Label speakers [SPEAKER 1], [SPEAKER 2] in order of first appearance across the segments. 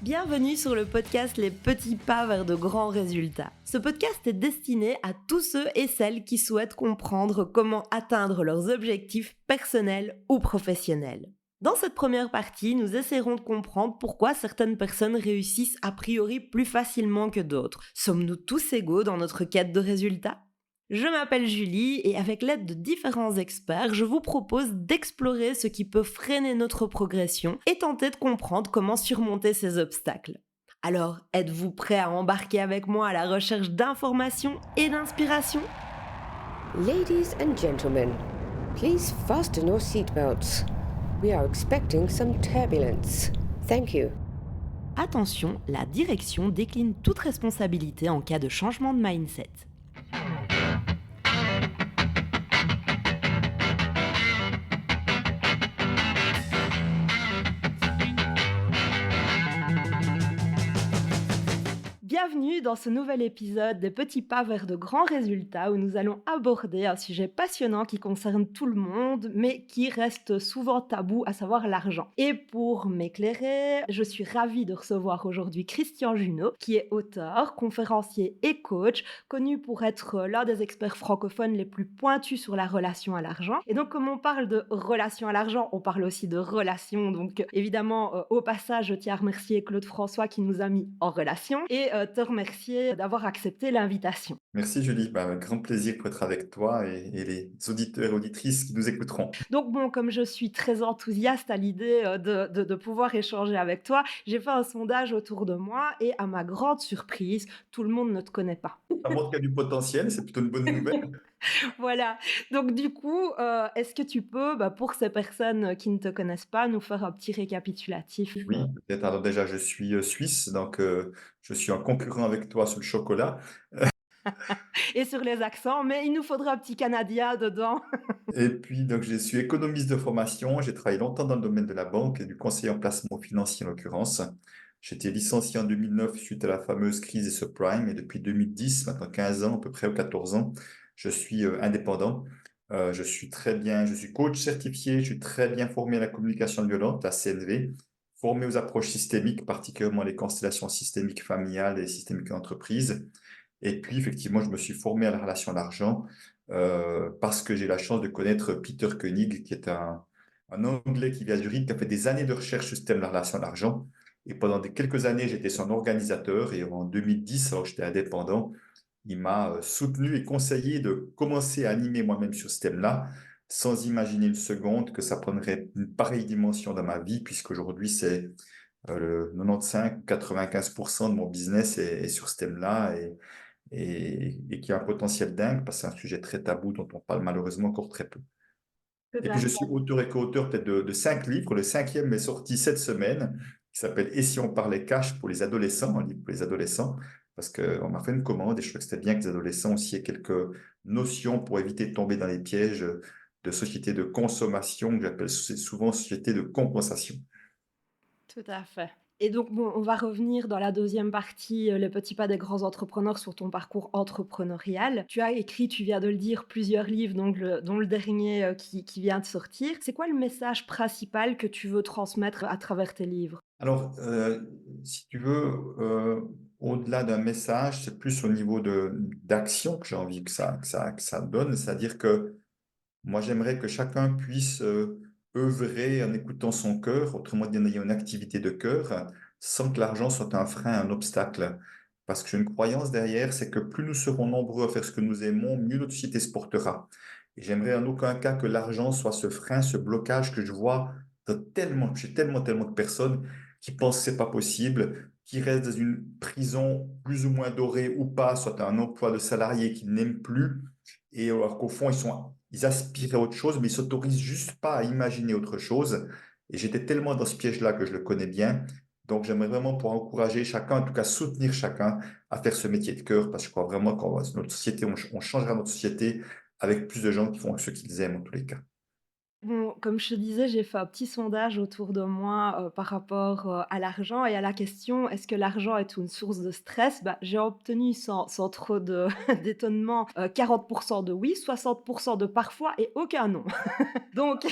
[SPEAKER 1] Bienvenue sur le podcast Les petits pas vers de grands résultats. Ce podcast est destiné à tous ceux et celles qui souhaitent comprendre comment atteindre leurs objectifs personnels ou professionnels. Dans cette première partie, nous essaierons de comprendre pourquoi certaines personnes réussissent a priori plus facilement que d'autres. Sommes-nous tous égaux dans notre quête de résultats ? Je m'appelle Julie et avec l'aide de différents experts, je vous propose d'explorer ce qui peut freiner notre progression et tenter de comprendre comment surmonter ces obstacles. Alors, êtes-vous prêts à embarquer avec moi à la recherche d'informations et d'inspiration ?
[SPEAKER 2] Ladies and gentlemen, please fasten your seatbelts. We are expecting some turbulence. Thank you.
[SPEAKER 1] Attention, la direction décline toute responsabilité en cas de changement de mindset. Bienvenue dans ce nouvel épisode des petits pas vers de grands résultats où nous allons aborder un sujet passionnant qui concerne tout le monde mais qui reste souvent tabou, à savoir l'argent. Et pour m'éclairer, je suis ravie de recevoir aujourd'hui Christian Junod qui est auteur, conférencier et coach, connu pour être l'un des experts francophones les plus pointus sur la relation à l'argent. Et donc comme on parle de relation à l'argent, on parle aussi de relations. Donc évidemment, au passage, je tiens à remercier Claude François qui nous a mis en relation et te remercier d'avoir accepté l'invitation.
[SPEAKER 3] Merci Julie, avec grand plaisir pour être avec toi et les auditeurs et auditrices qui nous écouteront.
[SPEAKER 1] Donc bon, comme je suis très enthousiaste à l'idée de pouvoir échanger avec toi, j'ai fait un sondage autour de moi et à ma grande surprise, tout le monde ne te connaît pas.
[SPEAKER 3] Ça montre qu'il y a du potentiel, c'est plutôt une bonne nouvelle.
[SPEAKER 1] Voilà, donc du coup, est-ce que tu peux, pour ces personnes qui ne te connaissent pas, nous faire un petit récapitulatif?
[SPEAKER 3] Oui, peut-être. Alors déjà, je suis suisse, donc je suis en concurrent avec toi sur le chocolat.
[SPEAKER 1] Et sur les accents, mais il nous faudra un petit Canadien dedans.
[SPEAKER 3] Et puis, donc, je suis économiste de formation. J'ai travaillé longtemps dans le domaine de la banque et du conseil en placement financier en l'occurrence. J'étais licencié en 2009 suite à la fameuse crise des subprimes et depuis 2010, maintenant 15 ans à peu près ou 14 ans, je suis indépendant. Je suis très bien, je suis coach certifié, je suis très bien formé à la communication non violente, la CNV, formé aux approches systémiques, particulièrement les constellations systémiques familiales et systémiques d'entreprise. Et puis, effectivement, je me suis formé à la relation à l'argent parce que j'ai la chance de connaître Peter Koenig, qui est un Anglais qui vient à Zurich, qui a fait des années de recherche sur ce thème de la relation à l'argent. Et pendant quelques années, j'étais son organisateur. Et en 2010, alors que j'étais indépendant, il m'a soutenu et conseillé de commencer à animer moi-même sur ce thème-là, sans imaginer une seconde que ça prendrait une pareille dimension dans ma vie, puisqu'aujourd'hui, c'est le 95 ou 95% de mon business est sur ce thème-là et qui a un potentiel dingue parce que c'est un sujet très tabou dont on parle malheureusement encore très peu.
[SPEAKER 1] Tout
[SPEAKER 3] Et
[SPEAKER 1] à
[SPEAKER 3] puis, je
[SPEAKER 1] fait.
[SPEAKER 3] suis auteur et co-auteur peut-être de 5 livres. Le cinquième est sorti cette semaine, qui s'appelle Et si on parlait cash pour les adolescents, un livre pour les adolescents, parce qu'on m'a fait une commande et je trouvais que c'était bien que les adolescents aussi aient quelques notions pour éviter de tomber dans les pièges de sociétés de consommation, que j'appelle souvent sociétés de compensation.
[SPEAKER 1] Tout à fait. Et donc bon, on va revenir dans la deuxième partie, les petits pas des grands entrepreneurs sur ton parcours entrepreneurial. Tu as écrit, tu viens de le dire, plusieurs livres, donc dont le dernier qui vient de sortir. C'est quoi le message principal que tu veux transmettre à travers tes livres?
[SPEAKER 3] Alors, si tu veux, au-delà d'un message, c'est plus au niveau d'action que j'ai envie que ça donne. C'est-à-dire que moi, j'aimerais que chacun puisse œuvrer en écoutant son cœur, autrement dit, en ayant une activité de cœur, sans que l'argent soit un frein, un obstacle. Parce que j'ai une croyance derrière, c'est que plus nous serons nombreux à faire ce que nous aimons, mieux notre société se portera. Et j'aimerais en aucun cas que l'argent soit ce frein, ce blocage que je vois chez tellement de personnes qui pensent que c'est pas possible, qui restent dans une prison plus ou moins dorée ou pas, soit un emploi de salarié qu'ils n'aiment plus, et alors qu'au fond, ils aspirent à autre chose, mais ils s'autorisent juste pas à imaginer autre chose. Et j'étais tellement dans ce piège-là que je le connais bien. Donc, j'aimerais vraiment pouvoir encourager chacun, en tout cas soutenir chacun à faire ce métier de cœur, parce que je crois vraiment qu'on notre société, on changera notre société avec plus de gens qui font ce qu'ils aiment en tous les cas.
[SPEAKER 1] Bon, comme je te disais, j'ai fait un petit sondage autour de moi, par rapport, à l'argent et à la question: «Est-ce que l'argent est une source de stress?» J'ai obtenu sans trop de d'étonnement, 40 de oui, 60 de parfois et aucun non. Donc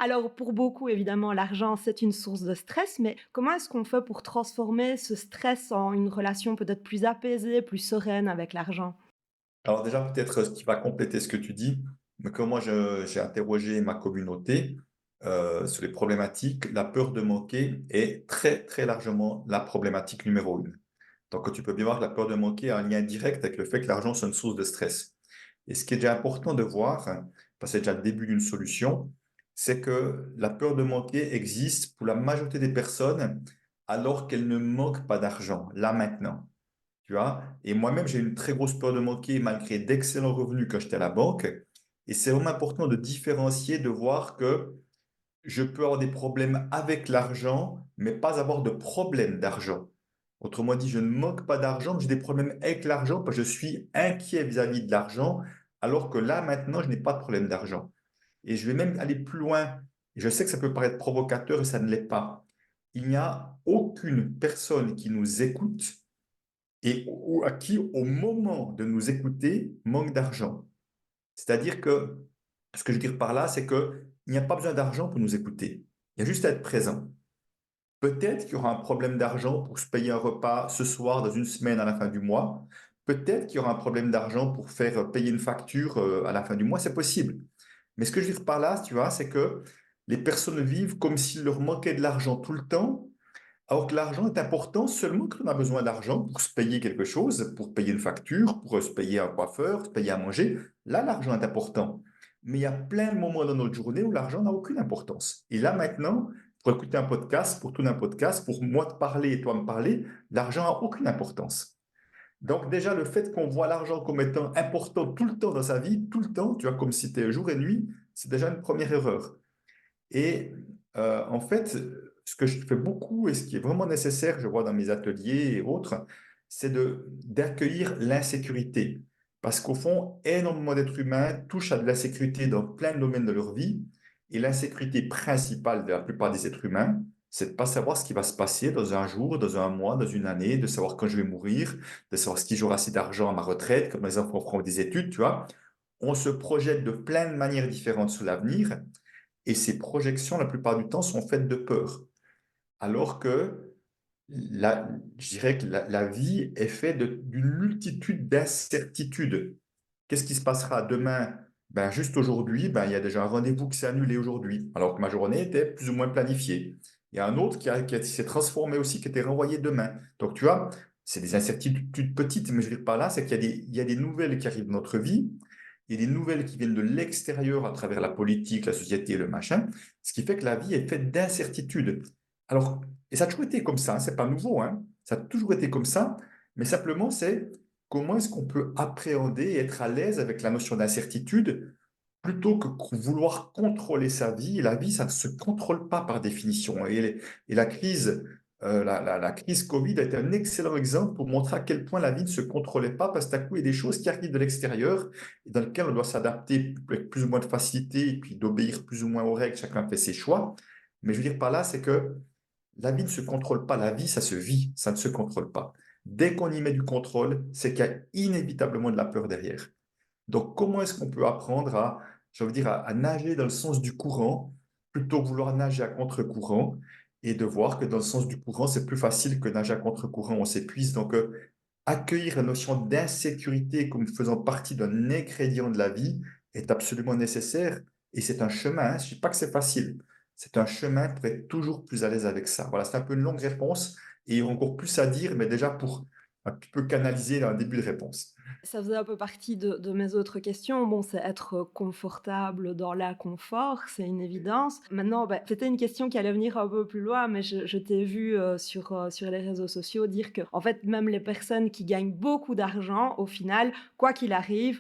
[SPEAKER 1] Alors pour beaucoup, évidemment, l'argent, c'est une source de stress, mais comment est-ce qu'on fait pour transformer ce stress en une relation peut-être plus apaisée, plus sereine avec l'argent?
[SPEAKER 3] Alors déjà, peut-être ce qui va compléter ce que tu dis, mais que moi j'ai interrogé ma communauté sur les problématiques, la peur de manquer est très très largement la problématique numéro une. Donc tu peux bien voir que la peur de manquer a un lien direct avec le fait que l'argent c'est une source de stress. Et ce qui est déjà important de voir, parce que c'est déjà le début d'une solution, c'est que la peur de manquer existe pour la majorité des personnes alors qu'elles ne manquent pas d'argent, là maintenant. Tu vois? Et moi-même, j'ai une très grosse peur de manquer malgré d'excellents revenus quand j'étais à la banque. Et c'est vraiment important de différencier, de voir que je peux avoir des problèmes avec l'argent, mais pas avoir de problème d'argent. Autrement dit, je ne manque pas d'argent, mais j'ai des problèmes avec l'argent parce que je suis inquiet vis-à-vis de l'argent, alors que là, maintenant, je n'ai pas de problème d'argent. Et je vais même aller plus loin. Je sais que ça peut paraître provocateur et ça ne l'est pas. Il n'y a aucune personne qui nous écoute et ou à qui, au moment de nous écouter, manque d'argent. C'est-à-dire que, ce que je veux dire par là, c'est qu'il n'y a pas besoin d'argent pour nous écouter. Il y a juste à être présent. Peut-être qu'il y aura un problème d'argent pour se payer un repas ce soir, dans une semaine, à la fin du mois. Peut-être qu'il y aura un problème d'argent pour faire payer une facture à la fin du mois. C'est possible. Mais ce que je veux dire par là, tu vois, c'est que les personnes vivent comme s'il leur manquait de l'argent tout le temps, alors que l'argent est important seulement quand on a besoin d'argent pour se payer quelque chose, pour payer une facture, pour se payer un coiffeur, se payer à manger. Là, l'argent est important. Mais il y a plein de moments dans notre journée où l'argent n'a aucune importance. Et là, maintenant, pour écouter un podcast, pour tourner un podcast, pour moi te parler et toi me parler, l'argent n'a aucune importance. Donc déjà, le fait qu'on voit l'argent comme étant important tout le temps dans sa vie, tout le temps, tu vois, comme si c'était jour et nuit, c'est déjà une première erreur. Et en fait, ce que je fais beaucoup et ce qui est vraiment nécessaire, je vois dans mes ateliers et autres, c'est d'accueillir l'insécurité. Parce qu'au fond, énormément d'êtres humains touchent à de l'insécurité dans plein de domaines de leur vie. Et l'insécurité principale de la plupart des êtres humains, c'est de ne pas savoir ce qui va se passer dans un jour, dans un mois, dans une année, de savoir quand je vais mourir, de savoir si j'aurai assez d'argent à ma retraite, comme les enfants feront des études, tu vois. On se projette de plein de manières différentes sur l'avenir. Et ces projections, la plupart du temps, sont faites de peur. Alors que je dirais que la vie est faite d'une multitude d'incertitudes. Qu'est-ce qui se passera demain? Ben, juste aujourd'hui, ben, il y a déjà un rendez-vous qui s'est annulé aujourd'hui, alors que ma journée était plus ou moins planifiée. Il y a un autre qui s'est transformé aussi, qui était renvoyé demain. Donc, tu vois, c'est des incertitudes petites, mais je veux dire par là, c'est qu'il y a des nouvelles qui arrivent dans notre vie, il y a des nouvelles qui viennent de l'extérieur à travers la politique, la société, le machin, ce qui fait que la vie est faite d'incertitudes. Alors, et ça a toujours été comme ça, c'est pas nouveau, hein. Ça a toujours été comme ça, mais simplement, c'est comment est-ce qu'on peut appréhender et être à l'aise avec la notion d'incertitude plutôt que vouloir contrôler sa vie. Et la vie, ça ne se contrôle pas par définition. Et la crise, la crise Covid a été un excellent exemple pour montrer à quel point la vie ne se contrôlait pas parce que tout à coup, il y a des choses qui arrivent de l'extérieur et dans lesquelles on doit s'adapter avec plus ou moins de facilité et puis d'obéir plus ou moins aux règles. Chacun fait ses choix. Mais je veux dire par là, c'est que la vie ne se contrôle pas, la vie, ça se vit, ça ne se contrôle pas. Dès qu'on y met du contrôle, c'est qu'il y a inévitablement de la peur derrière. Donc, comment est-ce qu'on peut apprendre j'ai envie de dire, à nager dans le sens du courant plutôt que vouloir nager à contre-courant et de voir que dans le sens du courant, c'est plus facile que nager à contre-courant, on s'épuise. Donc, accueillir la notion d'insécurité comme faisant partie d'un ingrédient de la vie est absolument nécessaire et c'est un chemin. Hein. Je ne dis pas que c'est facile. C'est un chemin pour être toujours plus à l'aise avec ça. Voilà, c'est un peu une longue réponse et il y a encore plus à dire, mais déjà pour un petit peu canaliser un début de réponse.
[SPEAKER 1] Ça faisait un peu partie de mes autres questions. Bon, c'est être confortable dans l'inconfort, c'est une évidence. Maintenant, bah, c'était une question qui allait venir un peu plus loin, mais je t'ai vu sur les réseaux sociaux dire que, en fait, même les personnes qui gagnent beaucoup d'argent, au final, quoi qu'il arrive,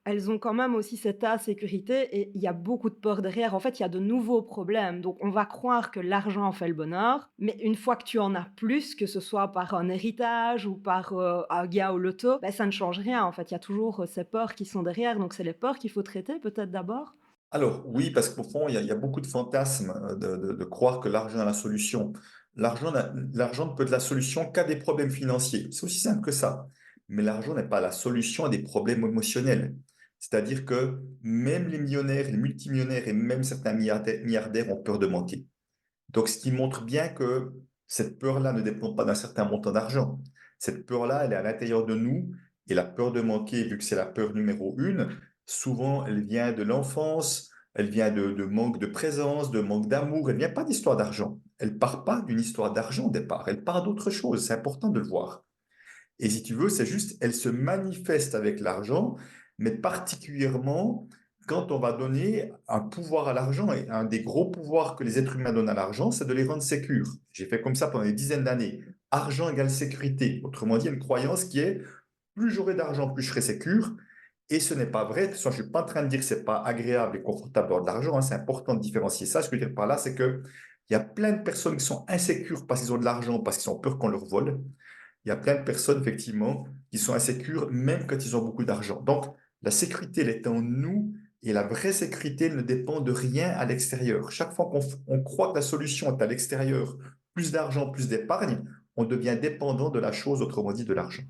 [SPEAKER 1] elles ont quand même aussi cette insécurité et il y a beaucoup de peur derrière. En fait, il y a de nouveaux problèmes. Donc, on va croire que l'argent fait le bonheur, mais une fois que tu en as plus, que ce soit par un héritage ou par un gain au loto, ben, ça ne change rien. En fait, il y a toujours ces peurs qui sont derrière. Donc, c'est les peurs qu'il faut traiter peut-être d'abord.
[SPEAKER 3] Alors oui, parce qu'au fond, il y a beaucoup de fantasmes de croire que l'argent est la solution. L'argent ne peut être la solution qu'à des problèmes financiers. C'est aussi simple que ça. Mais l'argent n'est pas la solution à des problèmes émotionnels. C'est-à-dire que même les millionnaires, les multimillionnaires et même certains milliardaires ont peur de manquer. Donc, ce qui montre bien que cette peur-là ne dépend pas d'un certain montant d'argent. Cette peur-là, elle est à l'intérieur de nous. Et la peur de manquer, vu que c'est la peur numéro une, souvent, elle vient de l'enfance, elle vient de manque de présence, de manque d'amour. Elle ne vient pas d'histoire d'argent. Elle ne part pas d'une histoire d'argent au départ. Elle part d'autre chose. C'est important de le voir. Et si tu veux, c'est juste, elle se manifeste avec l'argent, mais particulièrement quand on va donner un pouvoir à l'argent. Et un des gros pouvoirs que les êtres humains donnent à l'argent, c'est de les rendre sécures. J'ai fait comme ça pendant des dizaines d'années. Argent égale sécurité. Autrement dit, une croyance qui est plus j'aurai d'argent, plus je serai sécure. Et ce n'est pas vrai. De toute façon, je ne suis pas en train de dire que ce n'est pas agréable et confortable d'avoir de l'argent, hein. C'est important de différencier ça. Ce que je veux dire par là, c'est qu'il y a plein de personnes qui sont insécures parce qu'ils ont de l'argent, parce qu'ils ont peur qu'on leur vole. Il y a plein de personnes, effectivement, qui sont insécures même quand ils ont beaucoup d'argent. Donc, la sécurité, elle est en nous et la vraie sécurité ne dépend de rien à l'extérieur. Chaque fois qu'on croit que la solution est à l'extérieur, plus d'argent, plus d'épargne, on devient dépendant de la chose, autrement dit de l'argent.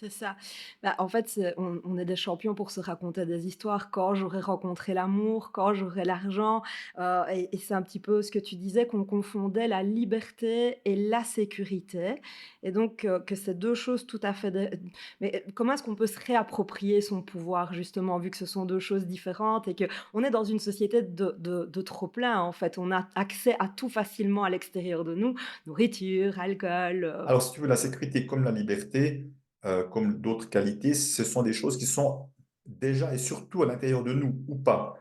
[SPEAKER 1] C'est ça. Bah, en fait, on est des champions pour se raconter des histoires. Quand j'aurai rencontré l'amour, quand j'aurai l'argent, et c'est un petit peu ce que tu disais, qu'on confondait la liberté et la sécurité et donc que c'est 2 choses tout à fait mais comment est-ce qu'on peut se réapproprier son pouvoir justement, vu que ce sont 2 choses différentes et qu'on est dans une société de trop plein, en fait? On a accès à tout facilement à l'extérieur de nous, nourriture, alcool,
[SPEAKER 3] Alors, si tu veux, la sécurité comme la liberté, comme d'autres qualités, ce sont des choses qui sont déjà et surtout à l'intérieur de nous ou pas.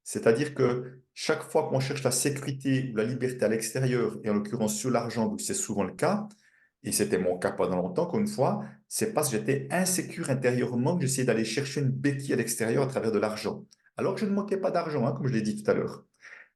[SPEAKER 3] C'est-à-dire que chaque fois qu'on cherche la sécurité ou la liberté à l'extérieur, et en l'occurrence sur l'argent, vu que c'est souvent le cas, et c'était mon cas pendant longtemps, encore une fois, c'est parce que j'étais insécure intérieurement que j'essayais d'aller chercher une béquille à l'extérieur à travers de l'argent. Alors que je ne manquais pas d'argent, hein, comme je l'ai dit tout à l'heure.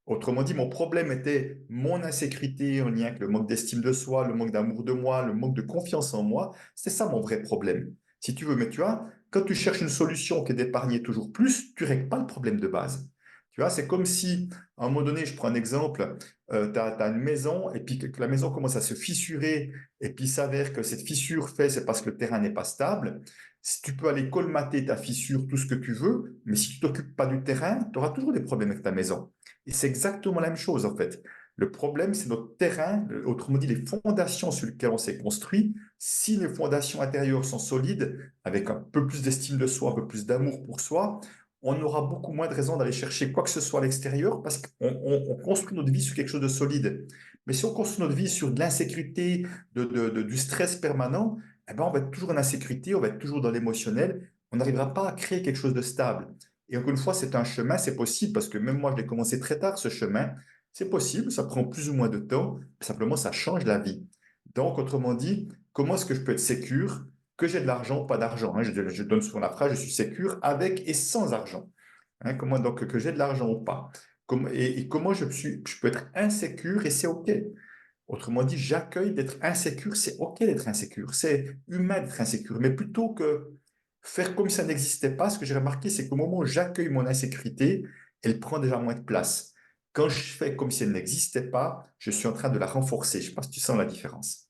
[SPEAKER 3] Autrement dit, mon problème était mon insécurité en lien avec le manque d'estime de soi, le manque d'amour de moi, le manque de confiance en moi. C'est ça mon vrai problème. Si tu veux, mais tu vois, quand tu cherches une solution qui est d'épargner toujours plus, tu ne règles pas le problème de base. Tu vois, c'est comme si, à un moment donné, je prends un exemple, tu as une maison et puis que la maison commence à se fissurer et puis il s'avère que cette fissure fait, c'est parce que le terrain n'est pas stable. Si tu peux aller colmater ta fissure, tout ce que tu veux, mais si tu t'occupes pas du terrain, tu auras toujours des problèmes avec ta maison. Et c'est exactement la même chose, en fait. Le problème, c'est notre terrain, autrement dit, les fondations sur lesquelles on s'est construit. Si les fondations intérieures sont solides, avec un peu plus d'estime de soi, un peu plus d'amour pour soi, on aura beaucoup moins de raisons d'aller chercher quoi que ce soit à l'extérieur parce qu'on construit notre vie sur quelque chose de solide. Mais si on construit notre vie sur de l'insécurité, du stress permanent, eh ben on va être toujours en insécurité, on va être toujours dans l'émotionnel, on n'arrivera pas à créer quelque chose de stable. Et encore une fois, c'est un chemin, c'est possible, parce que même moi, je l'ai commencé très tard, ce chemin. C'est possible, ça prend plus ou moins de temps, simplement, ça change la vie. Donc, autrement dit, comment est-ce que je peux être sécure, que j'ai de l'argent ou pas d'argent, hein? Je donne souvent la phrase, je suis sécure avec et sans argent. Hein, comment donc que j'ai de l'argent ou pas? Et comment je peux être insécure et c'est OK. Autrement dit, j'accueille d'être insécure, c'est OK d'être insécure, c'est humain d'être insécure, mais plutôt que faire comme si ça n'existait pas, ce que j'ai remarqué, c'est qu'au moment où j'accueille mon insécurité, elle prend déjà moins de place. Quand je fais comme si elle n'existait pas, je suis en train de la renforcer. Je ne sais pas si tu sens la différence.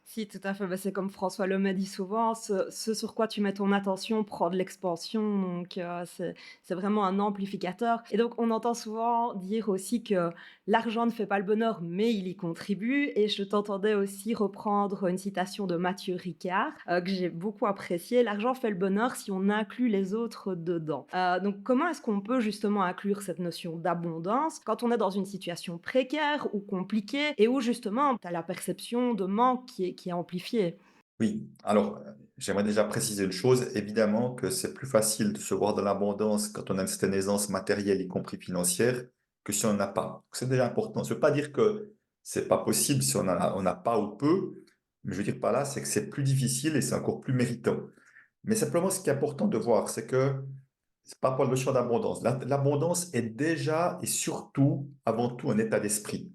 [SPEAKER 1] Si, tout à fait. Bah, c'est comme François Lemay dit souvent, ce sur quoi tu mets ton attention prend de l'expansion, donc c'est vraiment un amplificateur et donc on entend souvent dire aussi que l'argent ne fait pas le bonheur, mais il y contribue et je t'entendais aussi reprendre une citation de Mathieu Ricard, que j'ai beaucoup appréciée: «L'argent fait le bonheur si on inclut les autres dedans». Donc comment est-ce qu'on peut justement inclure cette notion d'abondance quand on est dans une situation précaire ou compliquée et où justement tu as la perception de manque qui est amplifiée?
[SPEAKER 3] Oui, alors j'aimerais déjà préciser une chose. Évidemment que c'est plus facile de se voir dans l'abondance quand on a une certaine aisance matérielle, y compris financière, que si on n'en a pas. C'est déjà important. Ça ne veut pas dire que c'est pas possible si on n'a pas ou peu, mais je veux dire par là, c'est que c'est plus difficile et c'est encore plus méritant. Mais simplement, ce qui est important de voir, c'est que c'est pas pour la notion d'abondance. L'abondance est déjà et surtout, avant tout, un état d'esprit.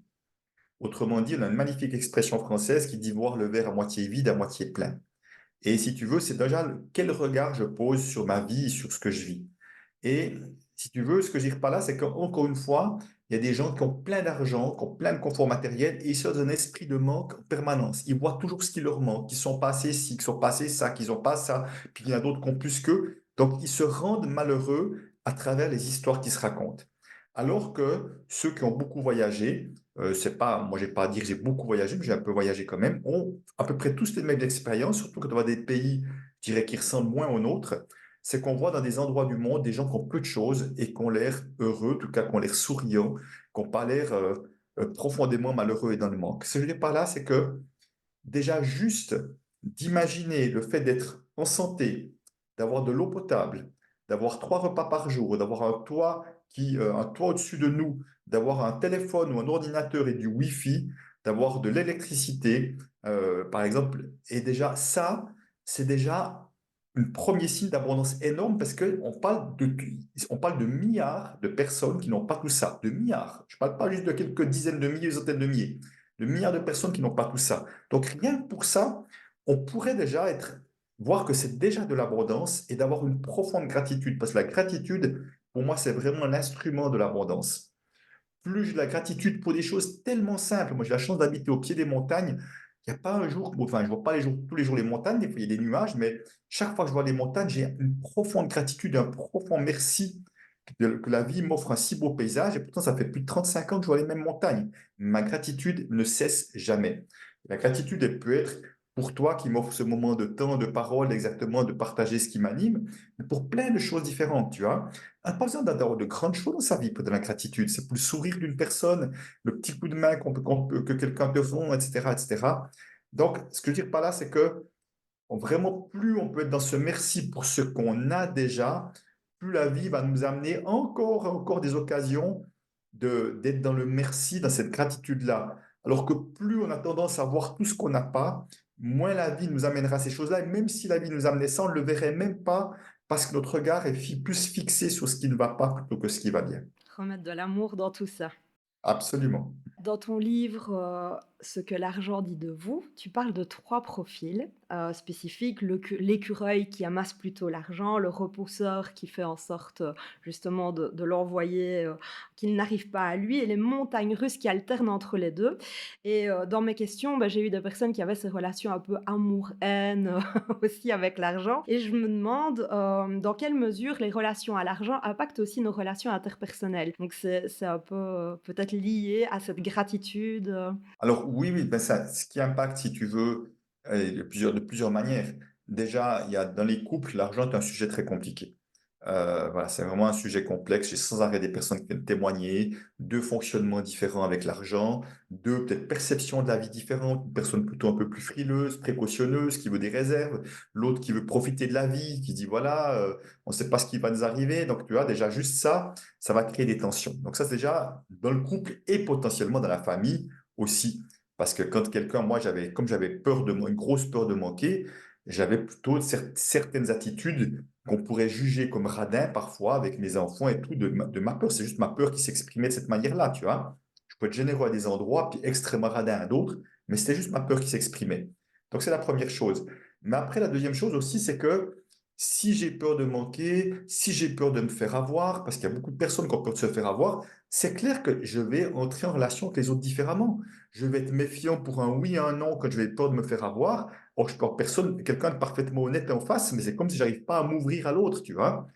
[SPEAKER 3] Autrement dit, on a une magnifique expression française qui dit voir le verre à moitié vide, à moitié plein. Et si tu veux, c'est déjà quel regard je pose sur ma vie et sur ce que je vis. Et si tu veux, ce que je veux dire par là, c'est qu'encore une fois, il y a des gens qui ont plein d'argent, qui ont plein de confort matériel et ils sont dans un esprit de manque en permanence. Ils voient toujours ce qui leur manque, qu'ils sont pas assez ci, qu'ils sont pas assez ça, qu'ils n'ont pas ça, puis il y en a d'autres qui ont plus qu'eux, Donc, ils se rendent malheureux à travers les histoires qui se racontent. Alors que ceux qui ont beaucoup voyagé, c'est pas, moi, j'ai pas à dire que j'ai beaucoup voyagé, mais j'ai un peu voyagé quand même, ont à peu près tous les mêmes expériences, surtout quand on va des pays, je dirais, qui ressemblent moins aux nôtres. C'est qu'on voit dans des endroits du monde des gens qui ont peu de choses et qui ont l'air heureux, en tout cas qui ont l'air souriants, qui n'ont pas l'air profondément malheureux et dans le manque. Ce que je veux dire par là, c'est que déjà juste d'imaginer le fait d'être en santé, d'avoir de l'eau potable, d'avoir 3 repas par jour, d'avoir un toit au-dessus de nous, d'avoir un téléphone ou un ordinateur et du Wi-Fi, d'avoir de l'électricité, par exemple, et déjà ça, c'est déjà un premier signe d'abondance énorme parce on parle de milliards de personnes qui n'ont pas tout ça, de milliards. Je ne parle pas juste de quelques dizaines de milliers, centaines de milliards de personnes qui n'ont pas tout ça. Donc rien que pour ça, on pourrait déjà voir que c'est déjà de l'abondance et d'avoir une profonde gratitude, parce que la gratitude, pour moi, c'est vraiment l'instrument de l'abondance. Plus j'ai de la gratitude pour des choses tellement simples. Moi, j'ai la chance d'habiter au pied des montagnes. Il n'y a pas un jour, enfin, je ne vois pas tous les jours les montagnes, des fois il y a des nuages, mais chaque fois que je vois les montagnes, j'ai une profonde gratitude, un profond merci que la vie m'offre un si beau paysage. Et pourtant, ça fait plus de 35 ans que je vois les mêmes montagnes. Ma gratitude ne cesse jamais. La gratitude, elle peut être pour toi qui m'offre ce moment de temps, de parole, exactement, de partager ce qui m'anime, mais pour plein de choses différentes, tu vois. On n'a pas besoin d'avoir de grandes choses dans sa vie pour de la gratitude. C'est pour le sourire d'une personne, le petit coup de main que quelqu'un te rend, etc., etc. Donc, ce que je veux dire par là, c'est que vraiment, plus on peut être dans ce merci pour ce qu'on a déjà, plus la vie va nous amener encore et encore des occasions d'être dans le merci, dans cette gratitude-là. Alors que plus on a tendance à voir tout ce qu'on n'a pas, moins la vie nous amènera ces choses-là. Et même si la vie nous amenait ça, on ne le verrait même pas parce que notre regard est plus fixé sur ce qui ne va pas plutôt que ce qui va bien.
[SPEAKER 1] Remettre de l'amour dans tout ça.
[SPEAKER 3] Absolument.
[SPEAKER 1] Dans ton livre, Ce que l'argent dit de vous, tu parles de 3 profils, spécifiques. L'écureuil qui amasse plutôt l'argent, le repousseur qui fait en sorte, justement de l'envoyer, qu'il n'arrive pas à lui et les montagnes russes qui alternent entre les 2. Et dans mes questions, bah, j'ai eu des personnes qui avaient ces relations un peu amour-haine, aussi avec l'argent et je me demande, dans quelle mesure les relations à l'argent impactent aussi nos relations interpersonnelles. Donc c'est un peu, peut-être lié à cette gratitude,
[SPEAKER 3] Alors oui, oui, ben ça, ce qui impacte, si tu veux, de plusieurs manières. Déjà, il y a dans les couples, l'argent est un sujet très compliqué. Voilà, c'est vraiment un sujet complexe. J'ai sans arrêt des personnes qui viennent témoigner, deux fonctionnements différents avec l'argent, deux peut-être perceptions de la vie différentes. Une personne plutôt un peu plus frileuse, précautionneuse, qui veut des réserves, l'autre qui veut profiter de la vie, qui dit voilà, on ne sait pas ce qui va nous arriver. Donc tu vois, déjà juste ça, ça va créer des tensions. Donc ça, c'est déjà dans le couple et potentiellement dans la famille aussi. Parce que quand quelqu'un, moi, comme j'avais une grosse peur de manquer, j'avais plutôt certaines attitudes qu'on pourrait juger comme radin parfois avec mes enfants et tout, de ma peur. C'est juste ma peur qui s'exprimait de cette manière-là, tu vois. Je peux être généreux à des endroits, puis extrêmement radin à d'autres, mais c'était juste ma peur qui s'exprimait. Donc, c'est la première chose. Mais après, la deuxième chose aussi, c'est que si j'ai peur de manquer, si j'ai peur de me faire avoir, parce qu'il y a beaucoup de personnes qui ont peur de se faire avoir, c'est clair que je vais entrer en relation avec les autres différemment. Je vais être méfiant pour un oui, un non quand je vais avoir peur de me faire avoir. Or, je peux avoir quelqu'un de parfaitement honnête en face, mais c'est comme si j'arrive pas à m'ouvrir à l'autre, tu vois.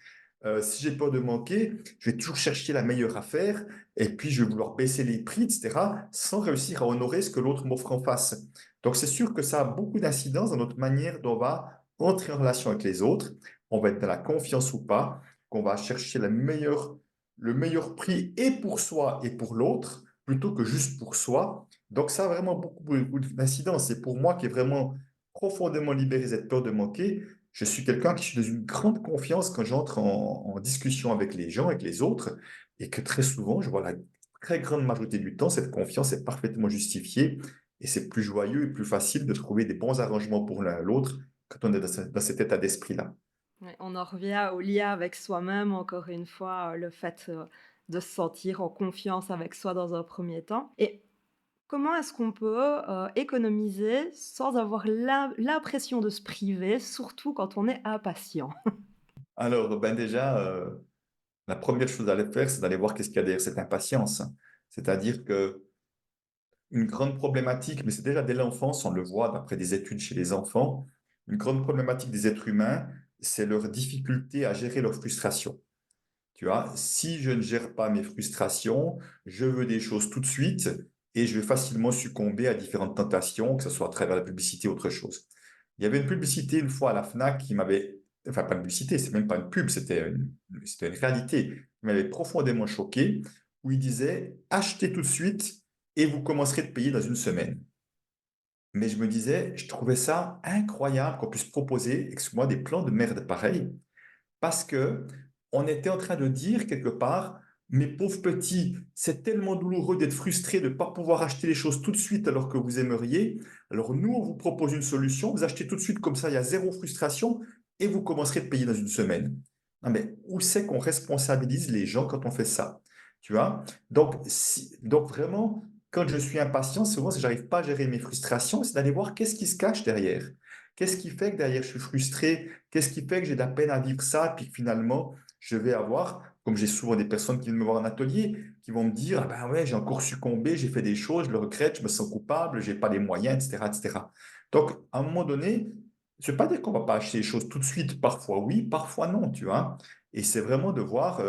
[SPEAKER 3] Si j'ai peur de manquer, je vais toujours chercher la meilleure affaire et puis je vais vouloir baisser les prix, etc., sans réussir à honorer ce que l'autre m'offre en face. Donc, c'est sûr que ça a beaucoup d'incidence dans notre manière dont on va entrer en relation avec les autres. On va être dans la confiance ou pas, qu'on va chercher le meilleur prix et pour soi et pour l'autre, plutôt que juste pour soi. Donc, ça a vraiment beaucoup d'incidence. Et pour moi, qui est vraiment profondément libéré de cette peur de manquer, je suis quelqu'un qui suis dans une grande confiance quand j'entre en discussion avec les gens, avec les autres, et que très souvent, je vois la très grande majorité du temps, cette confiance est parfaitement justifiée, et c'est plus joyeux et plus facile de trouver des bons arrangements pour l'un et l'autre quand on est dans cet état d'esprit-là.
[SPEAKER 1] ouais, on en revient au lien avec soi-même, encore une fois, le fait, de se sentir en confiance avec soi dans un premier temps et comment est-ce qu'on peut, économiser sans avoir l'impression de se priver, surtout quand on est impatient?
[SPEAKER 3] Alors, ben déjà, la première chose à aller faire, c'est d'aller voir qu'est-ce qu'il y a derrière cette impatience. C'est-à-dire que une grande problématique, mais c'est déjà dès l'enfance, on le voit d'après des études chez les enfants, une grande problématique des êtres humains, c'est leur difficulté à gérer leur frustration. Tu vois, si je ne gère pas mes frustrations, je veux des choses tout de suite et je vais facilement succomber à différentes tentations, que ce soit à travers la publicité ou autre chose. Il y avait une publicité une fois à la Fnac qui m'avait, enfin pas une publicité, c'est même pas une pub, c'était une réalité qui m'avait profondément choqué, où il disait achetez tout de suite et vous commencerez de payer dans une semaine. Mais je me disais, je trouvais ça incroyable qu'on puisse proposer, excuse-moi, des plans de merde pareils parce que on était en train de dire quelque part, mes pauvres petits, c'est tellement douloureux d'être frustré de ne pas pouvoir acheter les choses tout de suite alors que vous aimeriez. Alors nous, on vous propose une solution, vous achetez tout de suite comme ça, il y a zéro frustration et vous commencerez de payer dans une semaine. Non mais où c'est qu'on responsabilise les gens quand on fait ça? Tu vois? Donc vraiment, quand je suis impatient, souvent, si j'arrive pas à gérer mes frustrations, c'est d'aller voir qu'est-ce qui se cache derrière. Qu'est-ce qui fait que derrière je suis frustré? Qu'est-ce qui fait que j'ai de la peine à vivre ça? Puis que finalement, je vais avoir, comme j'ai souvent des personnes qui viennent me voir en atelier, qui vont me dire, ah ben ouais, j'ai encore succombé, j'ai fait des choses, je le regrette, je me sens coupable, j'ai pas les moyens, etc., etc. Donc, à un moment donné, je ne veux pas dire qu'on va pas acheter les choses tout de suite, parfois oui, parfois non, tu vois. Et c'est vraiment de voir,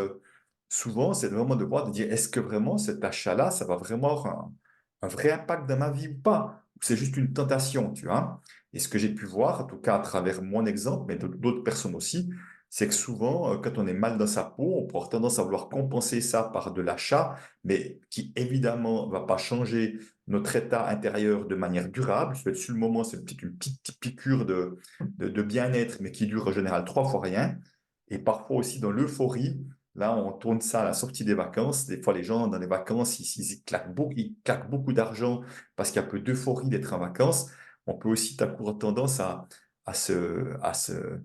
[SPEAKER 3] souvent, c'est vraiment de voir, de dire, est-ce que vraiment cet achat-là, ça va vraiment avoir un vrai impact dans ma vie ou pas? Ou c'est juste une tentation, tu vois? Et ce que j'ai pu voir, en tout cas à travers mon exemple, mais d'autres personnes aussi, c'est que souvent, quand on est mal dans sa peau, on peut avoir tendance à vouloir compenser ça par de l'achat, mais qui évidemment ne va pas changer notre état intérieur de manière durable. Ça peut être sur le moment, c'est une petite piqûre de bien-être, mais qui dure en général 3 fois rien. Et parfois aussi dans l'euphorie, là, on tourne ça à la sortie des vacances. Des fois, les gens, dans les vacances, ils claquent beaucoup d'argent parce qu'il y a peu d'euphorie d'être en vacances. On peut aussi avoir tendance à, se, à, se,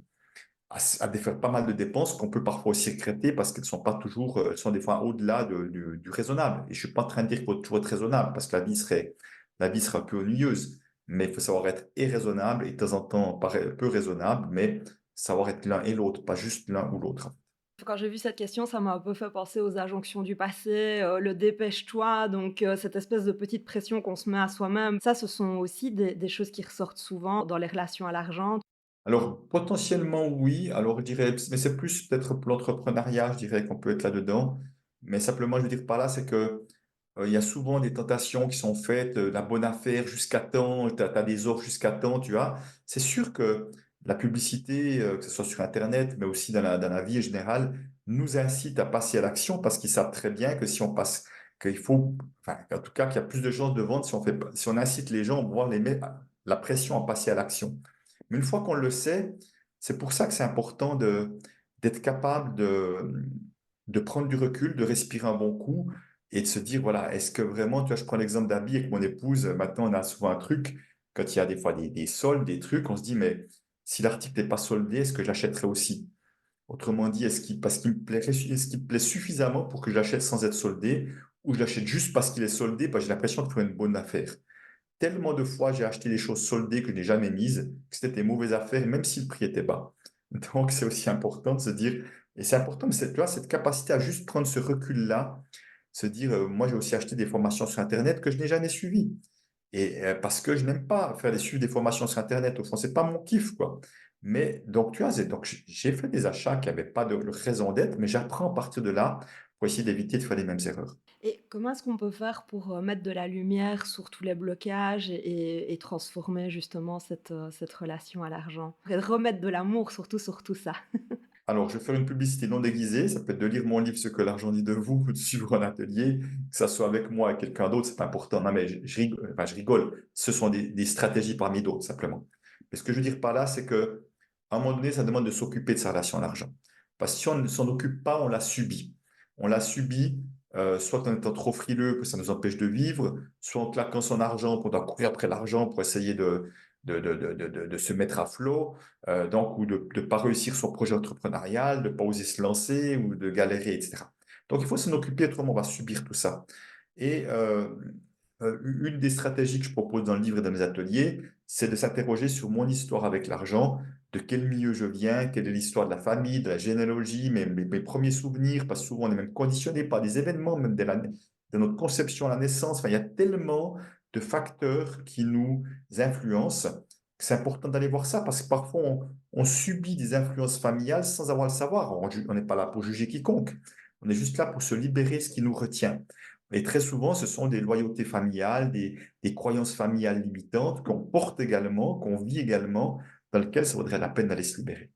[SPEAKER 3] à défaire pas mal de dépenses qu'on peut parfois aussi regretter parce qu'elles sont pas toujours, elles sont des fois au-delà du raisonnable. Et je suis pas en train de dire qu'il faut toujours être raisonnable parce que la vie serait un peu ennuyeuse. Mais il faut savoir être raisonnable et de temps en temps peu raisonnable, mais savoir être l'un et l'autre, pas juste l'un ou l'autre.
[SPEAKER 1] Quand j'ai vu cette question, ça m'a un peu fait penser aux injonctions du passé, le «dépêche-toi», donc cette espèce de petite pression qu'on se met à soi-même. Ça, ce sont aussi des choses qui ressortent souvent dans les relations à l'argent.
[SPEAKER 3] Alors, potentiellement, oui. Alors, je dirais, mais c'est plus peut-être pour l'entrepreneuriat, je dirais qu'on peut être là-dedans. Mais simplement, je veux dire par là, c'est que il y a souvent des tentations qui sont faites, la bonne affaire jusqu'à temps, tu as des offres jusqu'à temps, tu vois. C'est sûr que la publicité, que ce soit sur Internet, mais aussi dans la vie en général, nous incite à passer à l'action parce qu'ils savent très bien que si on passe, qu'il faut, enfin, en tout cas, qu'il y a plus de chances de vendre si on incite les gens, voire les met la pression à passer à l'action. Mais une fois qu'on le sait, c'est pour ça que c'est important d'être capable de prendre du recul, de respirer un bon coup et de se dire, voilà, est-ce que vraiment, tu vois, je prends l'exemple d'habits avec mon épouse, maintenant on a souvent un truc, quand il y a des fois des soldes, des trucs, on se dit, mais si l'article n'est pas soldé, est-ce que j'achèterais aussi? Autrement dit, parce qu'il me plairait, est-ce qu'il me plaît suffisamment pour que je l'achète sans être soldé, ou je l'achète juste parce qu'il est soldé, parce que j'ai l'impression de faire une bonne affaire. Tellement de fois j'ai acheté des choses soldées que je n'ai jamais mises, que c'était des mauvaises affaires, même si le prix était bas. Donc, c'est aussi important de se dire, et c'est important, mais tu vois, cette capacité à juste prendre ce recul-là, se dire, moi j'ai aussi acheté des formations sur Internet que je n'ai jamais suivies. Et parce que je n'aime pas suivre des formations sur Internet, au fond, c'est pas mon kiff, quoi. Mais donc, tu vois, donc j'ai fait des achats qui n'avaient pas de raison d'être, mais j'apprends à partir de là pour essayer d'éviter de faire les mêmes erreurs.
[SPEAKER 1] Et comment est-ce qu'on peut faire pour, mettre de la lumière sur tous les blocages et transformer justement cette relation à l'argent? Et remettre de l'amour surtout sur tout ça.
[SPEAKER 3] Alors, je vais faire une publicité non déguisée. Ça peut être de lire mon livre Ce que l'argent dit de vous ou de suivre un atelier, que ça soit avec moi ou avec quelqu'un d'autre, c'est important. Non, mais je rigole, enfin, je rigole. Ce sont des stratégies parmi d'autres, simplement. Mais ce que je veux dire par là, c'est que à un moment donné, ça demande de s'occuper de sa relation à l'argent. Parce que si on ne s'en occupe pas, on la subit. On la subit, soit en étant trop frileux que ça nous empêche de vivre, soit en claquant son argent, qu'on doit courir après l'argent pour essayer de se mettre à flot, donc, ou de ne pas réussir son projet entrepreneurial, de ne pas oser se lancer ou de galérer, etc. Donc, il faut s'en occuper, autrement on va subir tout ça. Et une des stratégies que je propose dans le livre et dans mes ateliers, c'est de s'interroger sur mon histoire avec l'argent, de quel milieu je viens, quelle est l'histoire de la famille, de la généalogie, mes premiers souvenirs, parce que souvent on est même conditionné par des événements, même de notre conception à la naissance. Enfin, il y a tellement de facteurs qui nous influencent c'est important d'aller voir ça parce que parfois on subit des influences familiales sans avoir à le savoir. On n'est pas là pour juger quiconque. On est juste là pour se libérer ce qui nous retient. Et très souvent, ce sont des loyautés familiales, des croyances familiales limitantes qu'on porte également, qu'on vit également, dans lesquelles ça vaudrait la peine d'aller se libérer.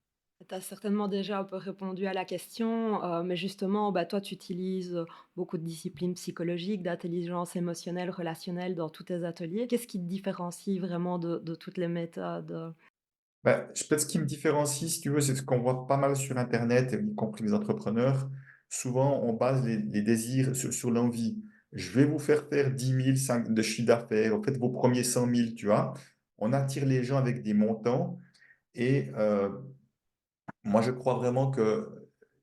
[SPEAKER 1] Tu as certainement déjà un peu répondu à la question, mais justement, bah, toi, tu utilises, beaucoup de disciplines psychologiques, d'intelligence émotionnelle, relationnelle dans tous tes ateliers. Qu'est-ce qui te différencie vraiment de toutes les méthodes?
[SPEAKER 3] Ben, peut-être ce qui me différencie, si tu veux, c'est ce qu'on voit pas mal sur Internet, y compris les entrepreneurs. Souvent, on base les désirs sur l'envie. Je vais vous faire 10 000 de chiffre d'affaires, faites vos premiers 100 000, tu vois. On attire les gens avec des montants et moi, je crois vraiment que,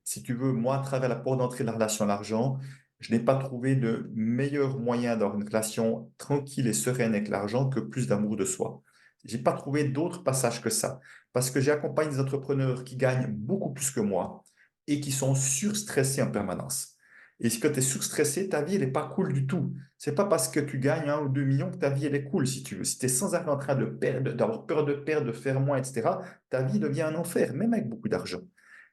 [SPEAKER 3] si tu veux, moi, à travers la porte d'entrée de la relation à l'argent, je n'ai pas trouvé de meilleur moyen d'avoir une relation tranquille et sereine avec l'argent que plus d'amour de soi. J'ai pas trouvé d'autre passage que ça. Parce que j'accompagne des entrepreneurs qui gagnent beaucoup plus que moi et qui sont surstressés en permanence. Et si quand tu es surstressé, ta vie, elle n'est pas cool du tout. C'est pas parce que tu gagnes 1 ou 2 millions que ta vie, elle est cool, si tu veux. Si tu es sans arrêt en train de perdre, d'avoir peur de perdre, de faire moins, etc., ta vie devient un enfer, même avec beaucoup d'argent.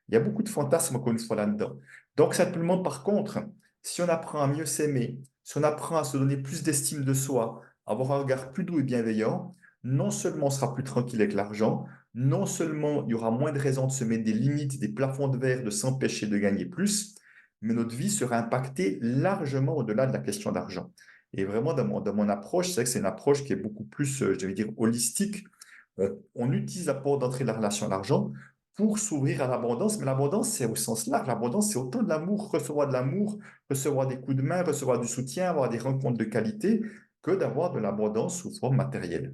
[SPEAKER 3] Il y a beaucoup de fantasmes, encore une fois, là-dedans. Donc, simplement, par contre, si on apprend à mieux s'aimer, si on apprend à se donner plus d'estime de soi, avoir un regard plus doux et bienveillant, non seulement on sera plus tranquille avec l'argent, non seulement il y aura moins de raisons de se mettre des limites, des plafonds de verre, de s'empêcher de gagner plus, mais notre vie sera impactée largement au-delà de la question d'argent. Et vraiment, dans mon approche, c'est vrai que c'est une approche qui est beaucoup plus, je vais dire, holistique. On utilise la porte d'entrée de la relation à l'argent pour s'ouvrir à l'abondance, mais l'abondance, c'est au sens large. L'abondance, c'est autant de l'amour, recevoir des coups de main, recevoir du soutien, avoir des rencontres de qualité, que d'avoir de l'abondance sous forme matérielle.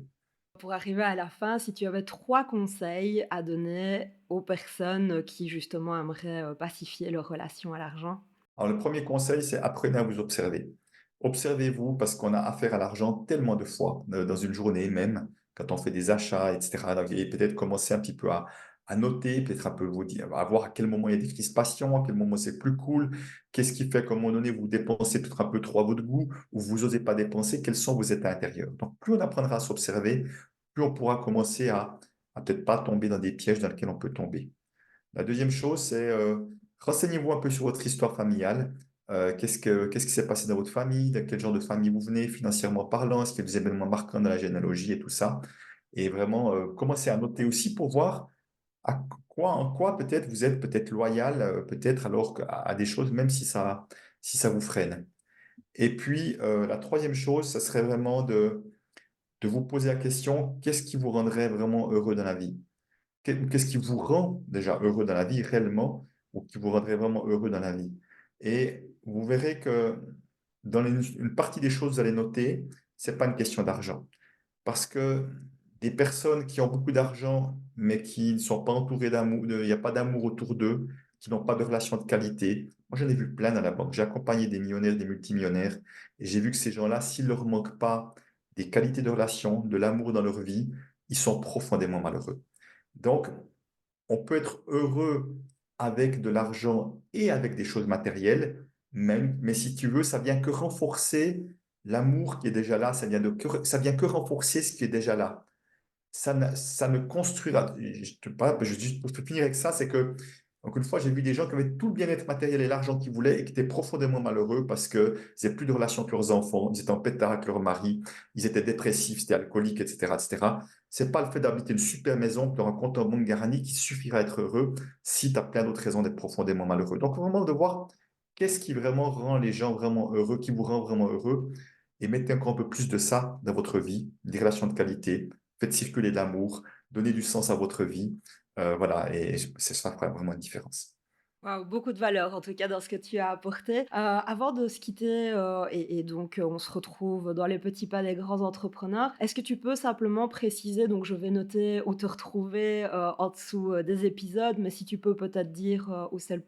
[SPEAKER 1] Pour arriver à la fin, si tu avais 3 conseils à donner aux personnes qui justement aimeraient, pacifier leur relation à l'argent?
[SPEAKER 3] Alors, le premier conseil, c'est apprenez à vous observer. Observez-vous parce qu'on a affaire à l'argent tellement de fois dans une journée même, quand on fait des achats, etc. Donc, et peut-être commencer un petit peu à noter, peut-être un peu vous dire, à voir à quel moment il y a des crispations, à quel moment c'est plus cool, qu'est-ce qui fait qu'à un moment donné, vous dépensez peut-être un peu trop à votre goût ou vous n'osez pas dépenser, quels sont vos états intérieurs. Donc, plus on apprendra à s'observer, plus on pourra commencer à peut-être pas tomber dans des pièges dans lesquels on peut tomber. La deuxième chose, c'est renseignez-vous un peu sur votre histoire familiale. Qu'est-ce qui s'est passé dans votre famille, de quel genre de famille vous venez, financièrement parlant, est-ce qu'il y a des événements marquants dans la généalogie et tout ça. Et vraiment, commencez à noter aussi pour voir en quoi peut-être vous êtes peut-être loyal, peut-être alors à des choses, même si ça vous freine. Et puis, la troisième chose, ça serait vraiment de vous poser la question, qu'est-ce qui vous rendrait vraiment heureux dans la vie? Qu'est-ce qui vous rend déjà heureux dans la vie réellement ou qui vous rendrait vraiment heureux dans la vie? Et vous verrez que dans une partie des choses, vous allez noter, c'est pas une question d'argent. Parce que des personnes qui ont beaucoup d'argent, mais qui ne sont pas entourées d'amour, il n'y a pas d'amour autour d'eux, qui n'ont pas de relation de qualité. Moi, j'en ai vu plein dans la banque. J'ai accompagné des millionnaires, des multimillionnaires, et j'ai vu que ces gens-là, s'il ne leur manque pas des qualités de relation, de l'amour dans leur vie, ils sont profondément malheureux. Donc, on peut être heureux avec de l'argent et avec des choses matérielles, même, mais si tu veux, ça vient que renforcer l'amour qui est déjà là, ça vient que renforcer ce qui est déjà là. Ça ne construira. Juste pour finir avec ça, c'est que, encore une fois, j'ai vu des gens qui avaient tout le bien-être matériel et l'argent qu'ils voulaient et qui étaient profondément malheureux parce qu'ils n'avaient plus de relation avec leurs enfants, ils étaient en pétard avec leur mari, ils étaient dépressifs, c'était alcooliques, etc., etc. C'est pas le fait d'habiter une super maison, de leur un compte en banque garanti qui suffira à être heureux si tu as plein d'autres raisons d'être profondément malheureux. Donc, vraiment de voir qu'est-ce qui vraiment rend les gens vraiment heureux, qui vous rend vraiment heureux et mettez encore un peu plus de ça dans votre vie, des relations de qualité, faites circuler de l'amour, donnez du sens à votre vie. Voilà, et ça fera vraiment une différence.
[SPEAKER 1] Waouh, beaucoup de valeur en tout cas dans ce que tu as apporté. Avant de se quitter, et donc on se retrouve dans les petits pas des grands entrepreneurs. Est-ce que tu peux simplement préciser, donc je vais noter où te retrouver, en dessous, des épisodes, mais si tu peux peut-être dire, où c'est le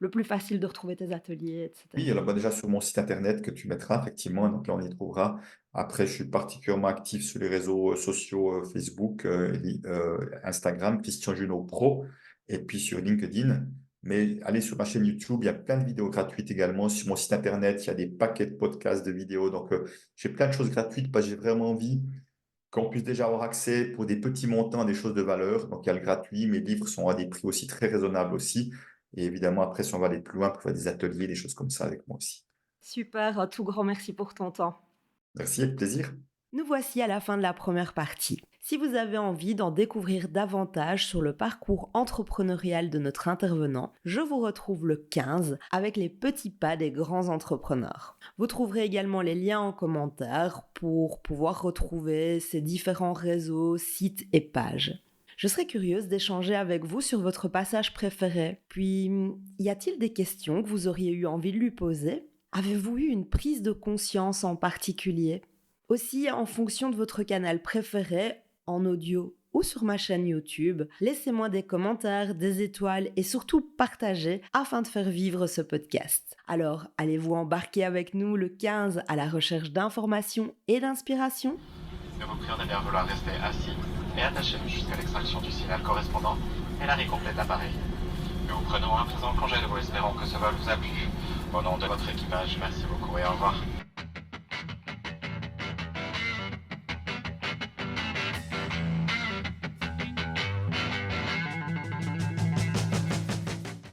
[SPEAKER 1] plus facile de retrouver tes ateliers et
[SPEAKER 3] Oui,
[SPEAKER 1] cetera?
[SPEAKER 3] alors bah, déjà sur mon site internet que tu mettras, effectivement, donc là on y trouvera. Après, je suis particulièrement actif sur les réseaux sociaux Facebook, Instagram, Christian Junot Pro, et puis sur LinkedIn. Mais allez sur ma chaîne YouTube, il y a plein de vidéos gratuites également. Sur mon site internet, il y a des paquets de podcasts, de vidéos. Donc, j'ai plein de choses gratuites parce que j'ai vraiment envie qu'on puisse déjà avoir accès pour des petits montants à des choses de valeur. Donc, il y a le gratuit, mes livres sont à des prix aussi très raisonnables aussi. Et évidemment, après, si on va aller plus loin, pour faire des ateliers, des choses comme ça avec moi aussi.
[SPEAKER 1] Super, un tout grand merci pour ton temps.
[SPEAKER 3] Merci, avec plaisir.
[SPEAKER 1] Nous voici à la fin de la première partie. Si vous avez envie d'en découvrir davantage sur le parcours entrepreneurial de notre intervenant, je vous retrouve le 15 avec les petits pas des grands entrepreneurs. Vous trouverez également les liens en commentaire pour pouvoir retrouver ces différents réseaux, sites et pages. Je serais curieuse d'échanger avec vous sur votre passage préféré. Puis, y a-t-il des questions que vous auriez eu envie de lui poser ? Avez-vous eu une prise de conscience en particulier ? Aussi, en fonction de votre canal préféré, en audio ou sur ma chaîne YouTube, laissez-moi des commentaires, des étoiles et surtout partagez afin de faire vivre ce podcast. Alors, allez-vous embarquer avec nous le 15 à la recherche d'informations et d'inspiration ?
[SPEAKER 4] Nous vous prions de bien vouloir rester assis et attaché jusqu'à l'extraction du signal correspondant et l'arrêt complet de l'appareil. Nous vous prenons à présent congé de vous, espérons que ce vol vous a plu. Au nom de votre équipage, merci beaucoup et au revoir.